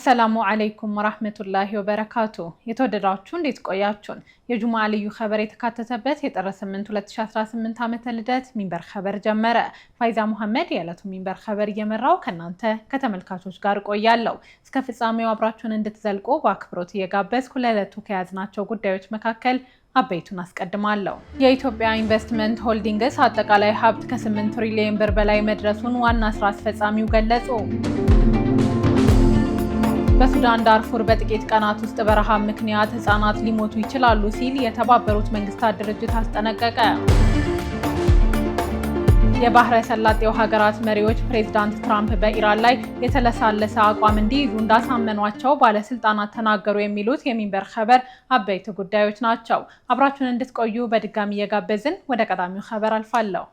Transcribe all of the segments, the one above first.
አሰላሙ አለይኩም ወራህመቱላሂ ወበረካቱ። የተወደዳችሁ እንዴት ቆያችሁን? የጁማዓ ልዩ ኸበር የተካተተበት የጥር 8 2018 ዓመተ ልደት ሚንበር ኸበር ጀመረ። ፋይዛ መሐመድ የዕለቱ ሚንበር ኸበር እየመራው ከናንተ ከተመልካቾች ጋር ቆያለሁ። እስከ ፍጻሜው አብራችሁን እንድትዘልቁ በአክብሮት እየጋበዝኩ ለዕለቱ ከያዝናቸው ጉዳዮች መካከል አበይቱን አስቀድማለሁ። የኢትዮጵያ ኢንቨስትመንት ሆልዲንግስ አጠቃላይ ሀብት ከ8 ትሪሊዮን ብር በላይ መድረሱን ዋና ስራ አስፈጻሚው ገለጹ። በሱዳን ዳርፉር በጥቂት ቀናት ውስጥ በረሃብ ምክንያት ህፃናት ሊሞቱ ይችላሉ ሲል የተባበሩት መንግስታት ድርጅት አስጠነቀቀ። የባህረ ሰላጤው ሀገራት መሪዎች ፕሬዝዳንት ትራምፕ በኢራን ላይ የተለሳለሰ አቋም እንዲይዙ እንዳሳመኗቸው ባለስልጣናት ተናገሩ። የሚሉት የሚንበር ኸበር አበይት ጉዳዮች ናቸው። አብራችሁን እንድትቆዩ በድጋሚ እየጋበዝን ወደ ቀዳሚው ኸበር አልፋለሁ።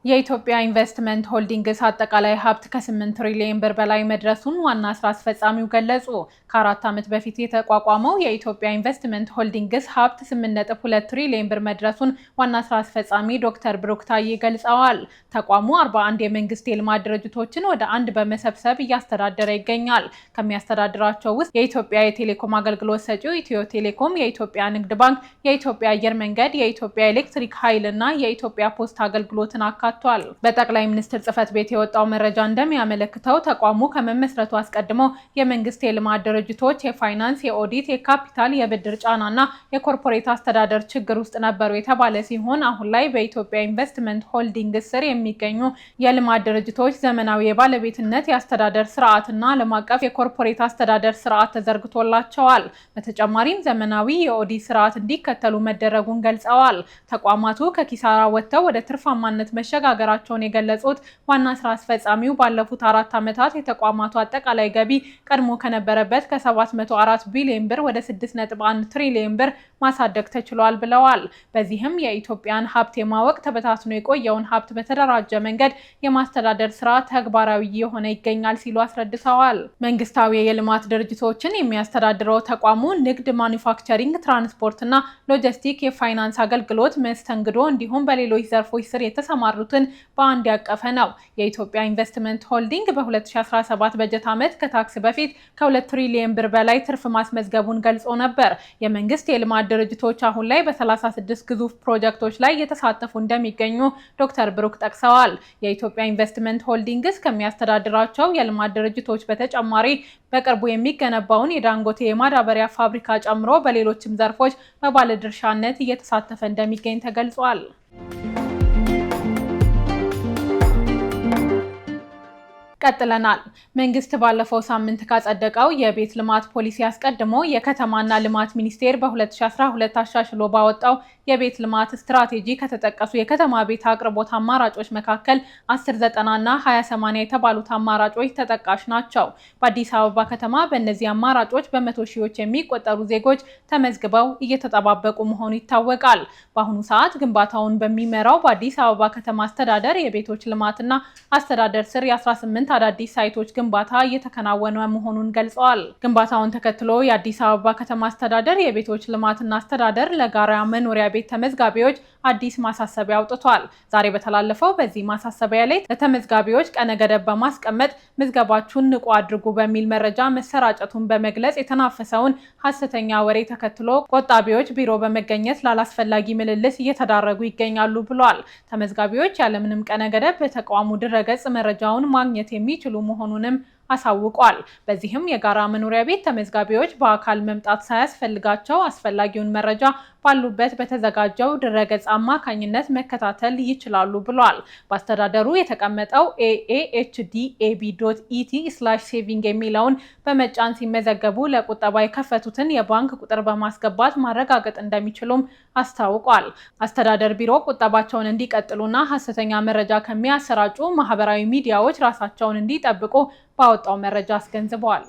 የኢትዮጵያ ኢንቨስትመንት ሆልዲንግስ አጠቃላይ ሀብት ከ8 ትሪሊዮን ብር በላይ መድረሱን ዋና ስራ አስፈጻሚው ገለጹ። ከ4 ዓመት በፊት የተቋቋመው የኢትዮጵያ ኢንቨስትመንት ሆልዲንግስ ሀብት 8.2 ትሪሊዮን ብር መድረሱን ዋና ስራ አስፈጻሚ ዶክተር ብሩክ ታዬ ገልጸዋል። ተቋሙ 41 የመንግስት የልማት ድርጅቶችን ወደ አንድ በመሰብሰብ እያስተዳደረ ይገኛል። ከሚያስተዳድራቸው ውስጥ የኢትዮጵያ የቴሌኮም አገልግሎት ሰጪው ኢትዮ ቴሌኮም፣ የኢትዮጵያ ንግድ ባንክ፣ የኢትዮጵያ አየር መንገድ፣ የኢትዮጵያ ኤሌክትሪክ ኃይል እና የኢትዮጵያ ፖስታ አገልግሎትን አካቷል። በጠቅላይ ሚኒስትር ጽህፈት ቤት የወጣው መረጃ እንደሚያመለክተው ተቋሙ ከመመስረቱ አስቀድሞ የመንግስት የልማት ድርጅቶች የፋይናንስ፣ የኦዲት፣ የካፒታል፣ የብድር ጫናና የኮርፖሬት አስተዳደር ችግር ውስጥ ነበሩ የተባለ ሲሆን አሁን ላይ በኢትዮጵያ ኢንቨስትመንት ሆልዲንግስ ስር የሚገኙ የልማት ድርጅቶች ዘመናዊ የባለቤትነት የአስተዳደር ስርዓትና ዓለም አቀፍ የኮርፖሬት አስተዳደር ስርዓት ተዘርግቶላቸዋል። በተጨማሪም ዘመናዊ የኦዲት ስርዓት እንዲከተሉ መደረጉን ገልጸዋል። ተቋማቱ ከኪሳራ ወጥተው ወደ ትርፋማነት መሸጋገራቸውን የገለጹት ዋና ስራ አስፈጻሚው ባለፉት 4 ዓመታት የተቋማቱ አጠቃላይ ገቢ ቀድሞ ከነበረበት ከ704 ቢሊዮን ብር ወደ 6.1 ትሪሊዮን ብር ማሳደግ ተችሏል ብለዋል። በዚህም የኢትዮጵያን ሀብት የማወቅ ተበታትኖ የቆየውን ሀብት በተደራጀ መንገድ የማስተዳደር ስራ ተግባራዊ የሆነ ይገኛል ሲሉ አስረድተዋል። መንግስታዊ የልማት ድርጅቶችን የሚያስተዳድረው ተቋሙ ንግድ፣ ማኒፋክቸሪንግ፣ ትራንስፖርት እና ሎጂስቲክ፣ የፋይናንስ አገልግሎት፣ መስተንግዶ እንዲሁም በሌሎች ዘርፎች ስር የተሰማሩትን በአንድ ያቀፈ ነው። የኢትዮጵያ ኢንቨስትመንት ሆልዲንግ በ2017 በጀት ዓመት ከታክስ በፊት ከ2 ትሪሊዮን ብር በላይ ትርፍ ማስመዝገቡን ገልጾ ነበር። የመንግስት የልማት ድርጅቶች አሁን ላይ በ36 ግዙፍ ፕሮጀክቶች ላይ እየተሳተፉ እንደሚገኙ ዶክተር ብሩክ ጠቅሰዋል። የኢትዮጵያ ኢንቨስትመንት ሆልዲንግስ ከሚያስተዳድራቸው የልማት ድርጅቶች በተጨማሪ በቅርቡ የሚገነባውን የዳንጎቴ የማዳበሪያ ፋብሪካ ጨምሮ በሌሎችም ዘርፎች በባለድርሻነት እየተሳተፈ እንደሚገኝ ተገልጿል። ቀጥለናል። መንግስት ባለፈው ሳምንት ካጸደቀው የቤት ልማት ፖሊሲ አስቀድሞ የከተማና ልማት ሚኒስቴር በ2012 አሻሽሎ ባወጣው የቤት ልማት ስትራቴጂ ከተጠቀሱ የከተማ ቤት አቅርቦት አማራጮች መካከል 1090 እና 2080 የተባሉት አማራጮች ተጠቃሽ ናቸው። በአዲስ አበባ ከተማ በእነዚህ አማራጮች በመቶ ሺዎች የሚቆጠሩ ዜጎች ተመዝግበው እየተጠባበቁ መሆኑ ይታወቃል። በአሁኑ ሰዓት ግንባታውን በሚመራው በአዲስ አበባ ከተማ አስተዳደር የቤቶች ልማትና አስተዳደር ስር የ18 አዳዲስ ሳይቶች ግንባታ እየተከናወነ መሆኑን ገልጸዋል። ግንባታውን ተከትሎ የአዲስ አበባ ከተማ አስተዳደር የቤቶች ልማትና አስተዳደር ለጋራ መኖሪያ ቤት ተመዝጋቢዎች አዲስ ማሳሰቢያ አውጥቷል። ዛሬ በተላለፈው በዚህ ማሳሰቢያ ላይ ለተመዝጋቢዎች ቀነ ገደብ በማስቀመጥ ምዝገባችሁን ንቁ አድርጉ በሚል መረጃ መሰራጨቱን በመግለጽ የተናፈሰውን ሐሰተኛ ወሬ ተከትሎ ቆጣቢዎች ቢሮ በመገኘት ላላስፈላጊ ምልልስ እየተዳረጉ ይገኛሉ ብሏል። ተመዝጋቢዎች ያለምንም ቀነ ገደብ በተቋሙ ድረገጽ መረጃውን ማግኘት የሚችሉ መሆኑንም አሳውቋል። በዚህም የጋራ መኖሪያ ቤት ተመዝጋቢዎች በአካል መምጣት ሳያስፈልጋቸው አስፈላጊውን መረጃ ባሉበት በተዘጋጀው ድረገጽ አማካኝነት መከታተል ይችላሉ ብሏል። በአስተዳደሩ የተቀመጠው ahdab.et/saving የሚለውን በመጫን ሲመዘገቡ ለቁጠባ የከፈቱትን የባንክ ቁጥር በማስገባት ማረጋገጥ እንደሚችሉም አስታውቋል። አስተዳደር ቢሮ ቁጠባቸውን እንዲቀጥሉና ሐሰተኛ መረጃ ከሚያሰራጩ ማህበራዊ ሚዲያዎች ራሳቸውን እንዲጠብቁ ባወጣው መረጃ አስገንዝበዋል።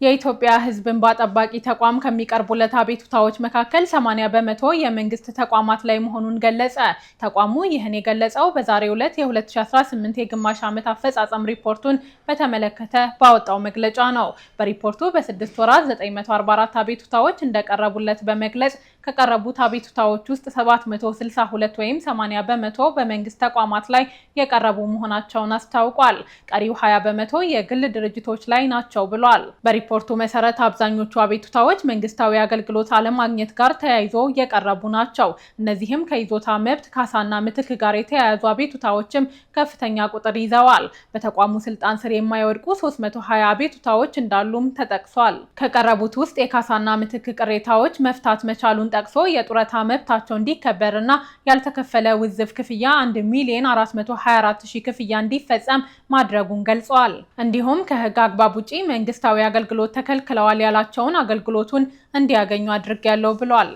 የኢትዮጵያ ሕዝብ እንባ ጠባቂ ተቋም ከሚቀርቡለት አቤቱታዎች መካከል 80% የመንግስት ተቋማት ላይ መሆኑን ገለጸ። ተቋሙ ይህን የገለጸው በዛሬው ዕለት የ2018 የግማሽ ዓመት አፈጻጸም ሪፖርቱን በተመለከተ ባወጣው መግለጫ ነው። በሪፖርቱ በ6 ወራት 944 አቤቱታዎች እንደቀረቡለት በመግለጽ ከቀረቡት አቤቱታዎች ውስጥ 762 ወይም 80% በመንግስት ተቋማት ላይ የቀረቡ መሆናቸውን አስታውቋል። ቀሪው 20% የግል ድርጅቶች ላይ ናቸው ብሏል። በሪፖርቱ መሰረት አብዛኞቹ አቤቱታዎች መንግስታዊ አገልግሎት አለማግኘት ጋር ተያይዞ የቀረቡ ናቸው። እነዚህም ከይዞታ መብት ካሳና ምትክ ጋር የተያያዙ አቤቱታዎችም ከፍተኛ ቁጥር ይዘዋል። በተቋሙ ስልጣን ስር የማይወድቁ 320 አቤቱታዎች እንዳሉም ተጠቅሷል። ከቀረቡት ውስጥ የካሳና ምትክ ቅሬታዎች መፍታት መቻሉን ጠቅሶ የጡረታ መብታቸው እንዲከበርና ያልተከፈለ ውዝፍ ክፍያ 1,424,000 ክፍያ እንዲፈጸም ማድረጉን ገልጸዋል። እንዲሁም ከህግ አግባብ ውጪ መንግስታዊ አገልግሎት ተከልክለዋል ያላቸውን አገልግሎቱን እንዲያገኙ አድርጌያለሁ ብሏል።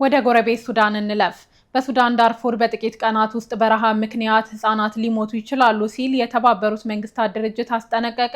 ወደ ጎረቤት ሱዳን እንለፍ። በሱዳን ዳርፉር በጥቂት ቀናት ውስጥ በረሃብ ምክንያት ህጻናት ሊሞቱ ይችላሉ ሲል የተባበሩት መንግስታት ድርጅት አስጠነቀቀ።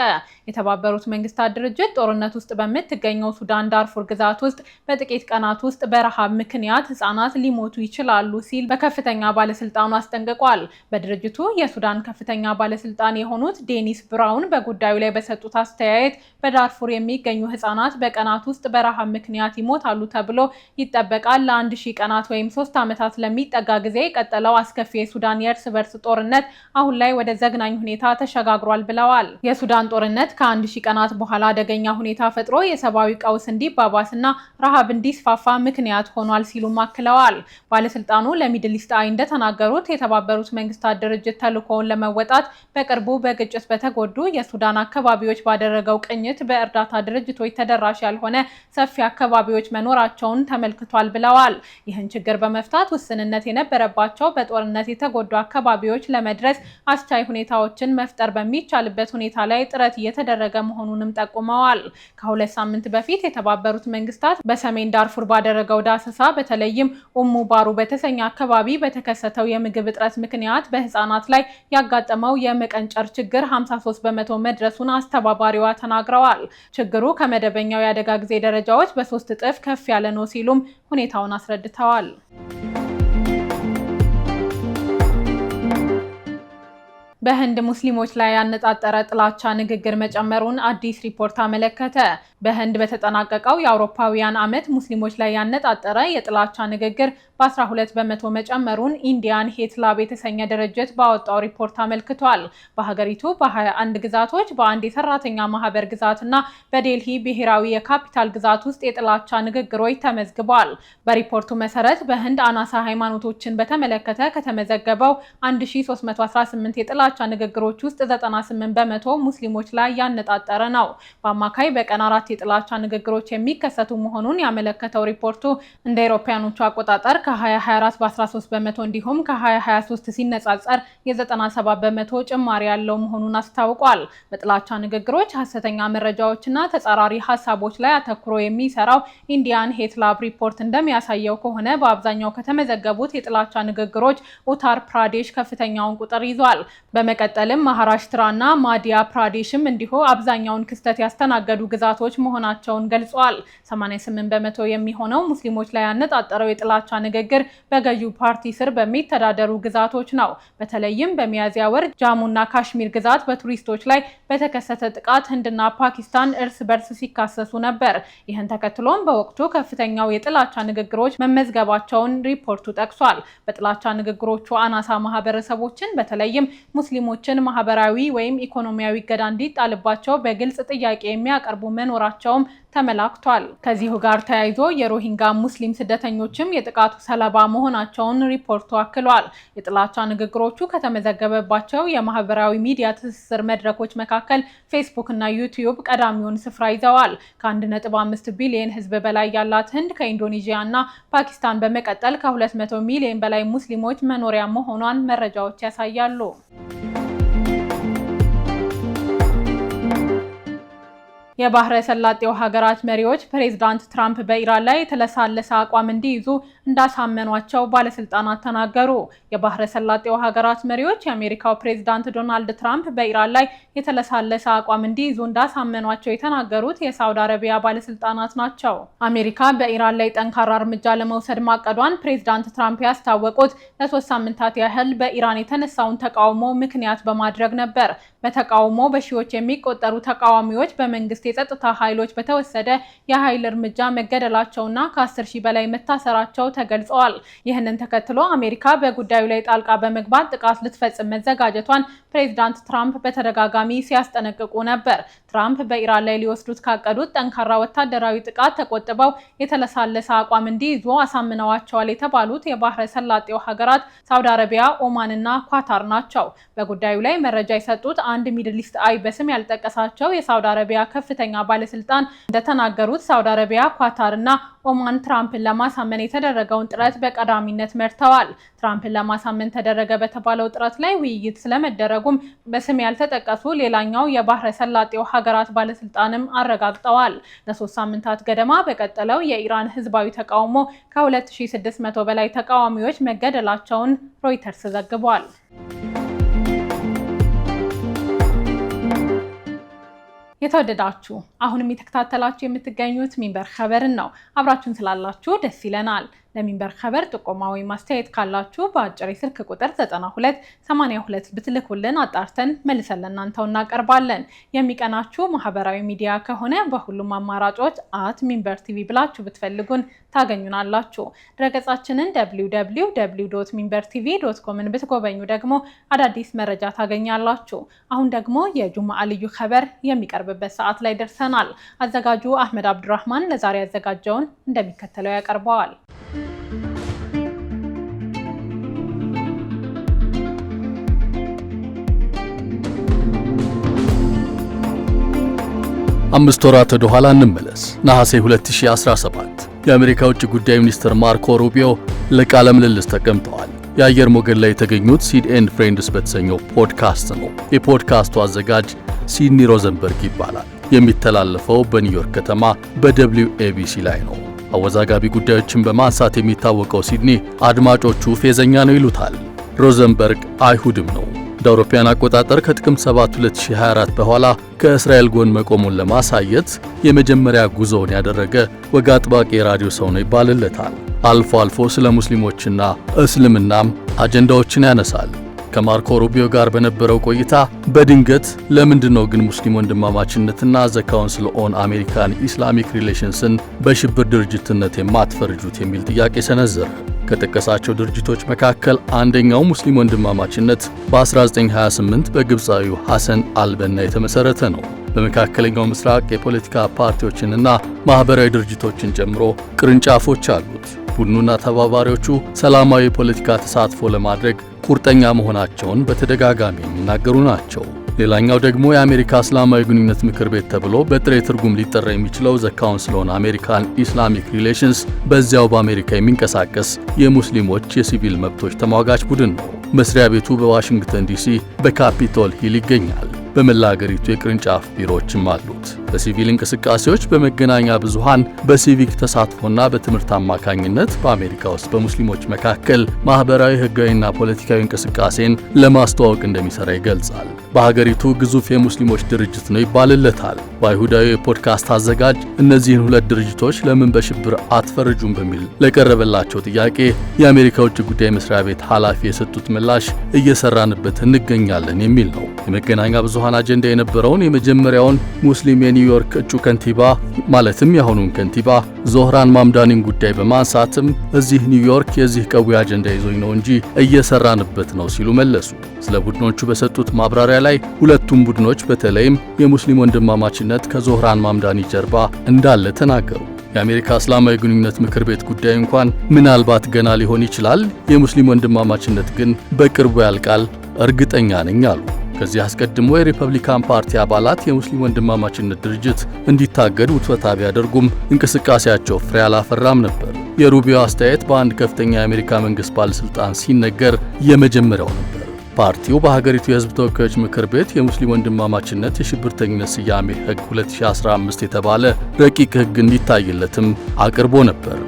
የተባበሩት መንግስታት ድርጅት ጦርነት ውስጥ በምትገኘው ሱዳን ዳርፉር ግዛት ውስጥ በጥቂት ቀናት ውስጥ በረሃብ ምክንያት ህጻናት ሊሞቱ ይችላሉ ሲል በከፍተኛ ባለስልጣኑ አስጠንቅቋል። በድርጅቱ የሱዳን ከፍተኛ ባለስልጣን የሆኑት ዴኒስ ብራውን በጉዳዩ ላይ በሰጡት አስተያየት በዳርፉር የሚገኙ ህጻናት በቀናት ውስጥ በረሃብ ምክንያት ይሞታሉ ተብሎ ይጠበቃል። ለ1000 ቀናት ወይም 3 ዓመታት ለሚጠጋ ጊዜ የቀጠለው አስከፊ የሱዳን የእርስ በርስ ጦርነት አሁን ላይ ወደ ዘግናኝ ሁኔታ ተሸጋግሯል ብለዋል። የሱዳን ጦርነት ከ1000 ቀናት በኋላ አደገኛ ሁኔታ ፈጥሮ የሰብአዊ ቀውስ እንዲባባስና ረሃብ እንዲስፋፋ ምክንያት ሆኗል ሲሉም አክለዋል። ባለስልጣኑ ለሚድል ኢስት አይ እንደተናገሩት የተባበሩት መንግስታት ድርጅት ተልዕኮውን ለመወጣት በቅርቡ በግጭት በተጎዱ የሱዳን አካባቢዎች ባደረገው ቅኝት በእርዳታ ድርጅቶች ተደራሽ ያልሆነ ሰፊ አካባቢዎች መኖራቸውን ተመልክቷል ብለዋል። ይህን ችግር በመፍታት ውስንነት የነበረባቸው በጦርነት የተጎዱ አካባቢዎች ለመድረስ አስቻይ ሁኔታዎችን መፍጠር በሚቻልበት ሁኔታ ላይ ጥረት እየተደረገ መሆኑንም ጠቁመዋል። ከ2 ሳምንት በፊት የተባበሩት መንግስታት በሰሜን ዳርፉር ባደረገው ዳሰሳ በተለይም ኡሙ ባሩ በተሰኘ አካባቢ በተከሰተው የምግብ እጥረት ምክንያት በህፃናት ላይ ያጋጠመው የመቀንጨር ችግር 53% መድረሱን አስተባባሪዋ ተናግረዋል። ችግሩ ከመደበኛው የአደጋ ጊዜ ደረጃዎች በ3 እጥፍ ከፍ ያለ ነው ሲሉም ሁኔታውን አስረድተዋል። በህንድ ሙስሊሞች ላይ ያነጣጠረ ጥላቻ ንግግር መጨመሩን አዲስ ሪፖርት አመለከተ። በህንድ በተጠናቀቀው የአውሮፓውያን ዓመት ሙስሊሞች ላይ ያነጣጠረ የጥላቻ ንግግር በ12% መጨመሩን ኢንዲያን ሄት ላብ የተሰኘ ድርጅት ባወጣው ሪፖርት አመልክቷል። በሀገሪቱ በ21 ግዛቶች በአንድ የሰራተኛ ማህበር ግዛትና በዴልሂ ብሔራዊ የካፒታል ግዛት ውስጥ የጥላቻ ንግግሮች ተመዝግበዋል። በሪፖርቱ መሰረት በህንድ አናሳ ሃይማኖቶችን በተመለከተ ከተመዘገበው 1318 የጥላቻ ንግግሮች ውስጥ 98% ሙስሊሞች ላይ ያነጣጠረ ነው። በአማካይ በቀን 4 የጥላቻ ንግግሮች የሚከሰቱ መሆኑን ያመለከተው ሪፖርቱ እንደ አውሮፓውያኖቹ አቆጣጠር ከ2024 በ13% እንዲሁም ከ2023 ሲነጻጸር የ97% ጭማሪ ያለው መሆኑን አስታውቋል። በጥላቻ ንግግሮች፣ ሐሰተኛ መረጃዎችና ተጻራሪ ሀሳቦች ላይ አተኩሮ የሚሰራው ኢንዲያን ሄት ላብ ሪፖርት እንደሚያሳየው ከሆነ በአብዛኛው ከተመዘገቡት የጥላቻ ንግግሮች ኡታር ፕራዴሽ ከፍተኛውን ቁጥር ይዟል። በመቀጠልም ማሃራሽትራና ማዲያ ፕራዴሽም እንዲሁ አብዛኛውን ክስተት ያስተናገዱ ግዛቶች መሆናቸውን ገልጿል። 88% የሚሆነው ሙስሊሞች ላይ ያነጣጠረው የጥላቻ ንግግር በገዢው ፓርቲ ስር በሚተዳደሩ ግዛቶች ነው። በተለይም በሚያዝያ ወር ጃሙና ካሽሚር ግዛት በቱሪስቶች ላይ በተከሰተ ጥቃት ህንድና ፓኪስታን እርስ በርስ ሲካሰሱ ነበር። ይህን ተከትሎም በወቅቱ ከፍተኛው የጥላቻ ንግግሮች መመዝገባቸውን ሪፖርቱ ጠቅሷል። በጥላቻ ንግግሮቹ አናሳ ማህበረሰቦችን በተለይም ሙስሊሞችን ማህበራዊ ወይም ኢኮኖሚያዊ እገዳ እንዲጣልባቸው በግልጽ ጥያቄ የሚያቀርቡ መኖራቸውም ተመላክቷል። ከዚሁ ጋር ተያይዞ የሮሂንጋ ሙስሊም ስደተኞችም የጥቃቱ ሰለባ መሆናቸውን ሪፖርቱ አክሏል። የጥላቻ ንግግሮቹ ከተመዘገበባቸው የማህበራዊ ሚዲያ ትስስር መድረኮች መካከል ፌስቡክ እና ዩቲዩብ ቀዳሚውን ስፍራ ይዘዋል። ከ1.5 ቢሊዮን ህዝብ በላይ ያላት ህንድ ከኢንዶኔዥያ እና ፓኪስታን በመቀጠል ከ200 ሚሊዮን በላይ ሙስሊሞች መኖሪያ መሆኗን መረጃዎች ያሳያሉ። የባህረ ሰላጤው ሀገራት መሪዎች ፕሬዝዳንት ትራምፕ በኢራን ላይ የተለሳለሰ አቋም እንዲይዙ እንዳሳመኗቸው ባለስልጣናት ተናገሩ። የባህረ ሰላጤው ሀገራት መሪዎች የአሜሪካው ፕሬዝዳንት ዶናልድ ትራምፕ በኢራን ላይ የተለሳለሰ አቋም እንዲይዙ እንዳሳመኗቸው የተናገሩት የሳውዲ አረቢያ ባለስልጣናት ናቸው። አሜሪካ በኢራን ላይ ጠንካራ እርምጃ ለመውሰድ ማቀዷን ፕሬዝዳንት ትራምፕ ያስታወቁት ለ3 ሳምንታት ያህል በኢራን የተነሳውን ተቃውሞ ምክንያት በማድረግ ነበር። በተቃውሞ በሺዎች የሚቆጠሩ ተቃዋሚዎች በመንግስት የጸጥታ ኃይሎች በተወሰደ የኃይል እርምጃ መገደላቸውና ከ10 ሺህ በላይ መታሰራቸው ተገልጸዋል። ይህንን ተከትሎ አሜሪካ በጉዳዩ ላይ ጣልቃ በመግባት ጥቃት ልትፈጽም መዘጋጀቷን ፕሬዝዳንት ትራምፕ በተደጋጋሚ ሲያስጠነቅቁ ነበር። ትራምፕ በኢራን ላይ ሊወስዱት ካቀዱት ጠንካራ ወታደራዊ ጥቃት ተቆጥበው የተለሳለሰ አቋም እንዲይዙ አሳምነዋቸዋል የተባሉት የባህረ ሰላጤው ሀገራት ሳውዲ አረቢያ፣ ኦማን እና ኳታር ናቸው። በጉዳዩ ላይ መረጃ የሰጡት አንድ ሚድል ኢስት አይ በስም ያልጠቀሳቸው የሳውዲ አረቢያ ከፍተኛ ባለስልጣን እንደተናገሩት ሳውዲ አረቢያ፣ ኳታር እና ኦማን ትራምፕን ለማሳመን የተደረገውን ጥረት በቀዳሚነት መርተዋል። ትራምፕን ለማሳመን ተደረገ በተባለው ጥረት ላይ ውይይት ስለመደረጉም በስም ያልተጠቀሱ ሌላኛው የባህረ ሰላጤው ሀገራት ባለስልጣንም አረጋግጠዋል። ለ3 ሳምንታት ገደማ በቀጠለው የኢራን ህዝባዊ ተቃውሞ ከ2600 በላይ ተቃዋሚዎች መገደላቸውን ሮይተርስ ዘግቧል። የተወደዳችሁ አሁንም የተከታተላችሁ የምትገኙት ሚንበር ኸበርን ነው። አብራችሁን ስላላችሁ ደስ ይለናል። ለሚንበር ኸበር ጥቆማ ወይም ማስተያየት ካላችሁ በአጭር የስልክ ቁጥር 9282 ብትልኩልን አጣርተን መልሰን ለእናንተው እናቀርባለን። የሚቀናችሁ ማህበራዊ ሚዲያ ከሆነ በሁሉም አማራጮች @ሚንበር ቲቪ ብላችሁ ብትፈልጉን ታገኙናላችሁ። ድረገጻችንን www.minbertv.com ብትጎበኙ ደግሞ አዳዲስ መረጃ ታገኛላችሁ። አሁን ደግሞ የጁማዓ ልዩ ኸበር የሚቀርብበት ሰዓት ላይ ደርሰናል። አዘጋጁ አህመድ አብዱራህማን ለዛሬ ያዘጋጀውን እንደሚከተለው ያቀርበዋል። አምስት ወራት ወደ ኋላ እንመለስ። ነሐሴ 2017 የአሜሪካ ውጭ ጉዳይ ሚኒስትር ማርኮ ሩቢዮ ለቃለ ምልልስ ተቀምጠዋል። የአየር ሞገድ ላይ የተገኙት ሲድ ኤንድ ፍሬንድስ በተሰኘው ፖድካስት ነው። የፖድካስቱ አዘጋጅ ሲድኒ ሮዘንበርግ ይባላል። የሚተላለፈው በኒውዮርክ ከተማ በWABC ላይ ነው። አወዛጋቢ ጉዳዮችን በማንሳት የሚታወቀው ሲድኒ አድማጮቹ ፌዘኛ ነው ይሉታል። ሮዘንበርግ አይሁድም ነው። እንደ አውሮፓውያን አቆጣጠር ከጥቅምት 7 2024 በኋላ ከእስራኤል ጎን መቆሙን ለማሳየት የመጀመሪያ ጉዞውን ያደረገ ወግ አጥባቂ የራዲዮ ሰው ነው ይባልለታል። አልፎ አልፎ ስለ ሙስሊሞችና እስልምናም አጀንዳዎችን ያነሳል። ከማርኮ ሩቢዮ ጋር በነበረው ቆይታ በድንገት ለምንድነው ግን ሙስሊም ወንድማማችነትና ዘ ካውንስል ኦን አሜሪካን ኢስላሚክ ሪሌሽንስን በሽብር ድርጅትነት የማትፈርጁት የሚል ጥያቄ ሰነዘረ። ከጠቀሳቸው ድርጅቶች መካከል አንደኛው ሙስሊም ወንድማማችነት በ1928 በግብፃዊው ሐሰን አልበና የተመሰረተ ነው። በመካከለኛው ምስራቅ የፖለቲካ ፓርቲዎችንና ማህበራዊ ድርጅቶችን ጨምሮ ቅርንጫፎች አሉት። ቡድኑና ተባባሪዎቹ ሰላማዊ የፖለቲካ ተሳትፎ ለማድረግ ቁርጠኛ መሆናቸውን በተደጋጋሚ የሚናገሩ ናቸው። ሌላኛው ደግሞ የአሜሪካ እስላማዊ ግንኙነት ምክር ቤት ተብሎ በጥሬ ትርጉም ሊጠራ የሚችለው ዘ ካውንስል ኦን አሜሪካን ኢስላሚክ ሪሌሽንስ በዚያው በአሜሪካ የሚንቀሳቀስ የሙስሊሞች የሲቪል መብቶች ተሟጋች ቡድን ነው። መስሪያ ቤቱ በዋሽንግተን ዲሲ በካፒቶል ሂል ይገኛል። በመላ ሀገሪቱ የቅርንጫፍ ቢሮዎችም አሉት። በሲቪል እንቅስቃሴዎች፣ በመገናኛ ብዙሃን፣ በሲቪክ ተሳትፎና በትምህርት አማካኝነት በአሜሪካ ውስጥ በሙስሊሞች መካከል ማህበራዊ፣ ህጋዊና ፖለቲካዊ እንቅስቃሴን ለማስተዋወቅ እንደሚሰራ ይገልጻል። በሀገሪቱ ግዙፍ የሙስሊሞች ድርጅት ነው ይባልለታል። በአይሁዳዊ የፖድካስት አዘጋጅ እነዚህን ሁለት ድርጅቶች ለምን በሽብር አትፈርጁም በሚል ለቀረበላቸው ጥያቄ የአሜሪካ ውጭ ጉዳይ መስሪያ ቤት ኃላፊ የሰጡት ምላሽ እየሰራንበት እንገኛለን የሚል ነው። የመገናኛ ብዙሃን አጀንዳ የነበረውን የመጀመሪያውን ሙስሊም የኒውዮርክ እጩ ከንቲባ ማለትም የአሁኑን ከንቲባ ዞህራን ማምዳኒን ጉዳይ በማንሳትም እዚህ ኒውዮርክ የዚህ ቀዊ አጀንዳ ይዞኝ ነው እንጂ እየሰራንበት ነው ሲሉ መለሱ። ስለ ቡድኖቹ በሰጡት ማብራሪያ ላይ ሁለቱም ቡድኖች በተለይም የሙስሊም ወንድማማችነት ከዞህራን ማምዳኒ ጀርባ እንዳለ ተናገሩ። የአሜሪካ እስላማዊ ግንኙነት ምክር ቤት ጉዳይ እንኳን ምናልባት ገና ሊሆን ይችላል፣ የሙስሊም ወንድማማችነት ግን በቅርቡ ያልቃል እርግጠኛ ነኝ አሉ። ከዚህ አስቀድሞ የሪፐብሊካን ፓርቲ አባላት የሙስሊም ወንድማማችነት ድርጅት እንዲታገድ ውትወታ ቢያደርጉም እንቅስቃሴያቸው ፍሬ አላፈራም ነበር። የሩቢዮ አስተያየት በአንድ ከፍተኛ የአሜሪካ መንግስት ባለስልጣን ሲነገር የመጀመሪያው ነበር። ፓርቲው በሀገሪቱ የሕዝብ ተወካዮች ምክር ቤት የሙስሊም ወንድማማችነት የሽብርተኝነት ስያሜ ሕግ 2015 የተባለ ረቂቅ ሕግ እንዲታይለትም አቅርቦ ነበር።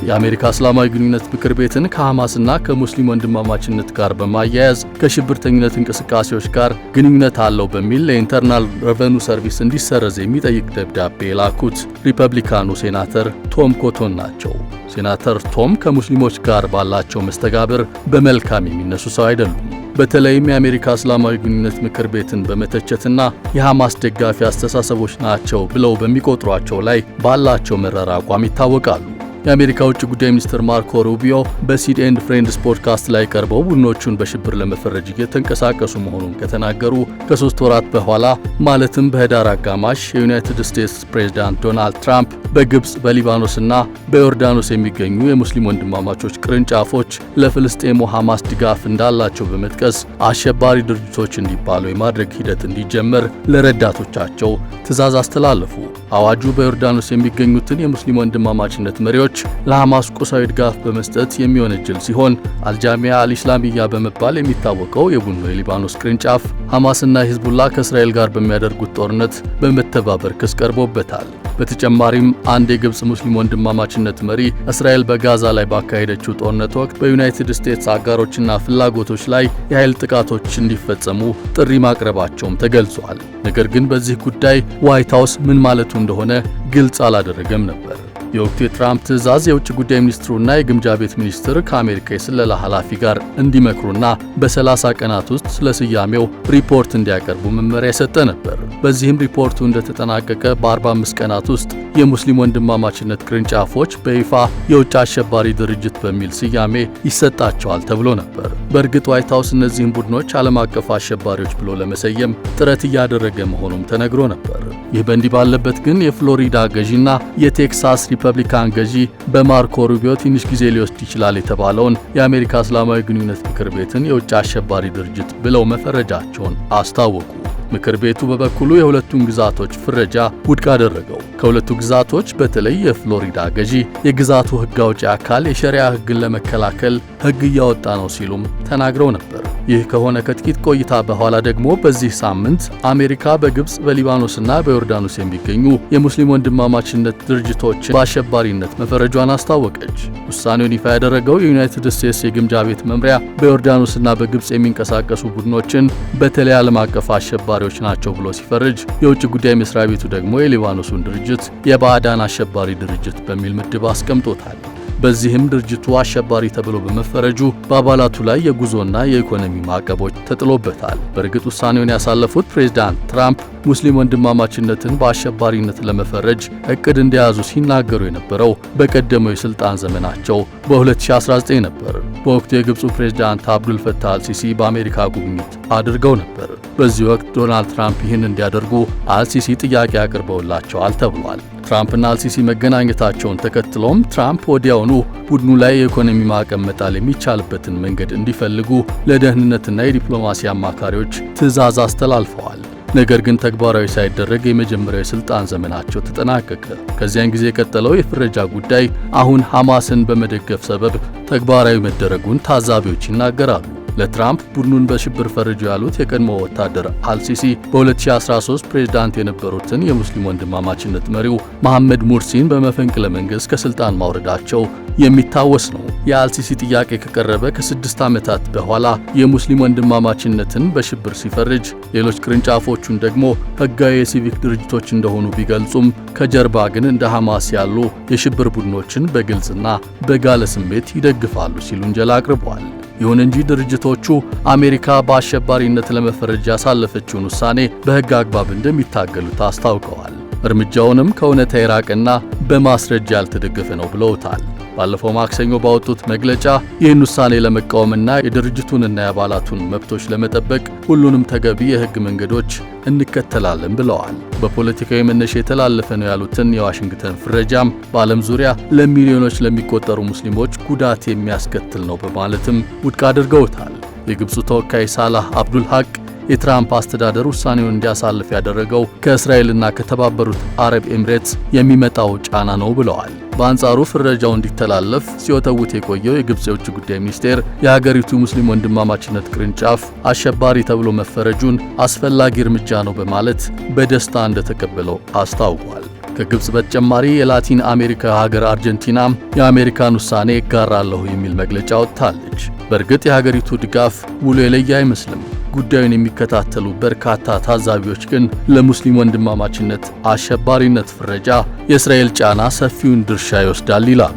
የአሜሪካ እስላማዊ ግንኙነት ምክር ቤትን ከሐማስና ከሙስሊም ወንድማማችነት ጋር በማያያዝ ከሽብርተኝነት እንቅስቃሴዎች ጋር ግንኙነት አለው በሚል ለኢንተርናል ሬቨኑ ሰርቪስ እንዲሰረዝ የሚጠይቅ ደብዳቤ የላኩት ሪፐብሊካኑ ሴናተር ቶም ኮቶን ናቸው። ሴናተር ቶም ከሙስሊሞች ጋር ባላቸው መስተጋብር በመልካም የሚነሱ ሰው አይደሉም። በተለይም የአሜሪካ እስላማዊ ግንኙነት ምክር ቤትን በመተቸትና የሐማስ ደጋፊ አስተሳሰቦች ናቸው ብለው በሚቆጥሯቸው ላይ ባላቸው መረራ አቋም ይታወቃሉ። የአሜሪካ ውጭ ጉዳይ ሚኒስትር ማርኮ ሩቢዮ በሲድ ኤንድ ፍሬንድስ ፖድካስት ላይ ቀርበው ቡድኖቹን በሽብር ለመፈረጅ እየተንቀሳቀሱ መሆኑን ከተናገሩ ከ3 ወራት በኋላ ማለትም በህዳር አጋማሽ የዩናይትድ ስቴትስ ፕሬዝዳንት ዶናልድ ትራምፕ በግብፅ በሊባኖስና በዮርዳኖስ የሚገኙ የሙስሊም ወንድማማቾች ቅርንጫፎች ለፍልስጤሙ ሐማስ ድጋፍ እንዳላቸው በመጥቀስ አሸባሪ ድርጅቶች እንዲባሉ የማድረግ ሂደት እንዲጀመር ለረዳቶቻቸው ትዕዛዝ አስተላለፉ። አዋጁ በዮርዳኖስ የሚገኙትን የሙስሊም ወንድማማችነት መሪዎች ለሐማስ ቁሳዊ ድጋፍ በመስጠት የሚወነጀል ሲሆን አልጃሚያ አልኢስላሚያ በመባል የሚታወቀው የቡድኑ የሊባኖስ ቅርንጫፍ ሐማስና ሂዝቡላ ከእስራኤል ጋር በሚያደርጉት ጦርነት በመተባበር ክስ ቀርቦበታል። በተጨማሪም አንድ የግብፅ ሙስሊም ወንድማማችነት መሪ እስራኤል በጋዛ ላይ ባካሄደችው ጦርነት ወቅት በዩናይትድ ስቴትስ አጋሮችና ፍላጎቶች ላይ የኃይል ጥቃቶች እንዲፈጸሙ ጥሪ ማቅረባቸውም ተገልጿል። ነገር ግን በዚህ ጉዳይ ዋይት ሃውስ ምን ማለቱ እንደሆነ ግልጽ አላደረገም ነበር። የወቅቱ የትራምፕ ትዕዛዝ የውጭ ጉዳይ ሚኒስትሩና የግምጃ ቤት ሚኒስትር ከአሜሪካ የስለላ ኃላፊ ጋር እንዲመክሩና በ30 ቀናት ውስጥ ስለ ስያሜው ሪፖርት እንዲያቀርቡ መመሪያ የሰጠ ነበር። በዚህም ሪፖርቱ እንደተጠናቀቀ በ45 ቀናት ውስጥ የሙስሊም ወንድማማችነት ቅርንጫፎች በይፋ የውጭ አሸባሪ ድርጅት በሚል ስያሜ ይሰጣቸዋል ተብሎ ነበር። በእርግጥ ዋይት ሃውስ እነዚህን ቡድኖች ዓለም አቀፍ አሸባሪዎች ብሎ ለመሰየም ጥረት እያደረገ መሆኑም ተነግሮ ነበር። ይህ በእንዲህ ባለበት ግን የፍሎሪዳ ገዢና የቴክሳስ ሪፐብሊካን ገዢ በማርኮ ሩቢዮ ትንሽ ጊዜ ሊወስድ ይችላል የተባለውን የአሜሪካ እስላማዊ ግንኙነት ምክር ቤትን የውጭ አሸባሪ ድርጅት ብለው መፈረጃቸውን አስታወቁ። ምክር ቤቱ በበኩሉ የሁለቱን ግዛቶች ፍረጃ ውድቅ አደረገው። ከሁለቱ ግዛቶች በተለይ የፍሎሪዳ ገዢ የግዛቱ ሕግ አውጪ አካል የሸሪዓ ሕግን ለመከላከል ሕግ እያወጣ ነው ሲሉም ተናግረው ነበር። ይህ ከሆነ ከጥቂት ቆይታ በኋላ ደግሞ በዚህ ሳምንት አሜሪካ በግብፅ በሊባኖስና በዮርዳኖስ የሚገኙ የሙስሊም ወንድማማችነት ድርጅቶችን በአሸባሪነት መፈረጇን አስታወቀች። ውሳኔውን ይፋ ያደረገው የዩናይትድ ስቴትስ የግምጃ ቤት መምሪያ በዮርዳኖስና በግብፅ የሚንቀሳቀሱ ቡድኖችን በተለይ ዓለም አቀፍ አሸባሪዎች ናቸው ብሎ ሲፈርጅ፣ የውጭ ጉዳይ መስሪያ ቤቱ ደግሞ የሊባኖሱን ድርጅት የባዕዳን አሸባሪ ድርጅት በሚል ምድብ አስቀምጦታል። በዚህም ድርጅቱ አሸባሪ ተብሎ በመፈረጁ በአባላቱ ላይ የጉዞና የኢኮኖሚ ማዕቀቦች ተጥሎበታል። በእርግጥ ውሳኔውን ያሳለፉት ፕሬዝዳንት ትራምፕ ሙስሊም ወንድማማችነትን በአሸባሪነት ለመፈረጅ እቅድ እንደያዙ ሲናገሩ የነበረው በቀደመው የስልጣን ዘመናቸው በ2019 ነበር። በወቅቱ የግብፁ ፕሬዝዳንት አብዱል ፈታህ አልሲሲ በአሜሪካ ጉብኝት አድርገው ነበር። በዚህ ወቅት ዶናልድ ትራምፕ ይህን እንዲያደርጉ አልሲሲ ጥያቄ አቅርበውላቸዋል ተብሏል። ትራምፕና አልሲሲ መገናኘታቸውን ተከትሎም ትራምፕ ወዲያውኑ ቡድኑ ላይ የኢኮኖሚ ማዕቀብ መጣል የሚቻልበትን መንገድ እንዲፈልጉ ለደህንነትና የዲፕሎማሲ አማካሪዎች ትዕዛዝ አስተላልፈዋል። ነገር ግን ተግባራዊ ሳይደረግ የመጀመሪያው የስልጣን ዘመናቸው ተጠናቀቀ። ከዚያን ጊዜ የቀጠለው የፍረጃ ጉዳይ አሁን ሐማስን በመደገፍ ሰበብ ተግባራዊ መደረጉን ታዛቢዎች ይናገራሉ። ለትራምፕ ቡድኑን በሽብር ፈርጁ ያሉት የቀድሞ ወታደር አልሲሲ በ2013 ፕሬዝዳንት የነበሩትን የሙስሊም ወንድማማችነት መሪው መሐመድ ሙርሲን በመፈንቅለ መንግስት ከስልጣን ማውረዳቸው የሚታወስ ነው። የአልሲሲ ጥያቄ ከቀረበ ከ6 ዓመታት በኋላ የሙስሊም ወንድማማችነትን በሽብር ሲፈርጅ፣ ሌሎች ቅርንጫፎቹን ደግሞ ህጋዊ የሲቪክ ድርጅቶች እንደሆኑ ቢገልጹም ከጀርባ ግን እንደ ሐማስ ያሉ የሽብር ቡድኖችን በግልጽና በጋለ ስሜት ይደግፋሉ ሲሉ ውንጀላ አቅርበዋል። ይሁን እንጂ ድርጅቶቹ አሜሪካ በአሸባሪነት ለመፈረጅ ያሳለፈችውን ውሳኔ በሕግ አግባብ እንደሚታገሉት አስታውቀዋል። እርምጃውንም ከእውነታ የራቀና በማስረጃ ያልተደገፈ ነው ብለውታል። ባለፈው ማክሰኞ ባወጡት መግለጫ ይህን ውሳኔ ለመቃወምና የድርጅቱንና የአባላቱን መብቶች ለመጠበቅ ሁሉንም ተገቢ የሕግ መንገዶች እንከተላለን ብለዋል። በፖለቲካዊ መነሻ የተላለፈ ነው ያሉትን የዋሽንግተን ፍረጃም በዓለም ዙሪያ ለሚሊዮኖች ለሚቆጠሩ ሙስሊሞች ጉዳት የሚያስከትል ነው በማለትም ውድቅ አድርገውታል። የግብፁ ተወካይ ሳላህ አብዱል ሐቅ የትራምፕ አስተዳደር ውሳኔውን እንዲያሳልፍ ያደረገው ከእስራኤልና ከተባበሩት አረብ ኤምሬትስ የሚመጣው ጫና ነው ብለዋል። በአንጻሩ ፍረጃው እንዲተላለፍ ሲወተውት የቆየው የግብጽ የውጭ ጉዳይ ሚኒስቴር የሀገሪቱ ሙስሊም ወንድማማችነት ቅርንጫፍ አሸባሪ ተብሎ መፈረጁን አስፈላጊ እርምጃ ነው በማለት በደስታ እንደተቀበለው አስታውቋል። ከግብጽ በተጨማሪ የላቲን አሜሪካ ሀገር አርጀንቲናም የአሜሪካን ውሳኔ እጋራለሁ የሚል መግለጫ ወጥታለች። በእርግጥ የሀገሪቱ ድጋፍ ውሎ የለየ አይመስልም። ጉዳዩን የሚከታተሉ በርካታ ታዛቢዎች ግን ለሙስሊም ወንድማማችነት አሸባሪነት ፍረጃ የእስራኤል ጫና ሰፊውን ድርሻ ይወስዳል ይላሉ።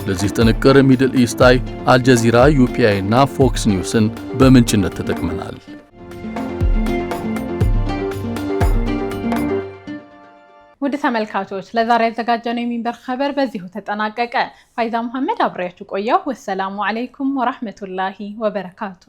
ለዚህ ጥንቅር ሚድል ኢስት አይ፣ አልጀዚራ፣ ዩፒአይ እና ፎክስ ኒውስን በምንጭነት ተጠቅመናል። ውድ ተመልካቾች ለዛሬ ያዘጋጀነው የሚንበር ኸበር በዚሁ ተጠናቀቀ። ፋይዛ መሐመድ አብሬያችሁ ቆየሁ። ወሰላሙ አለይኩም ወራህመቱላሂ ወበረካቱ።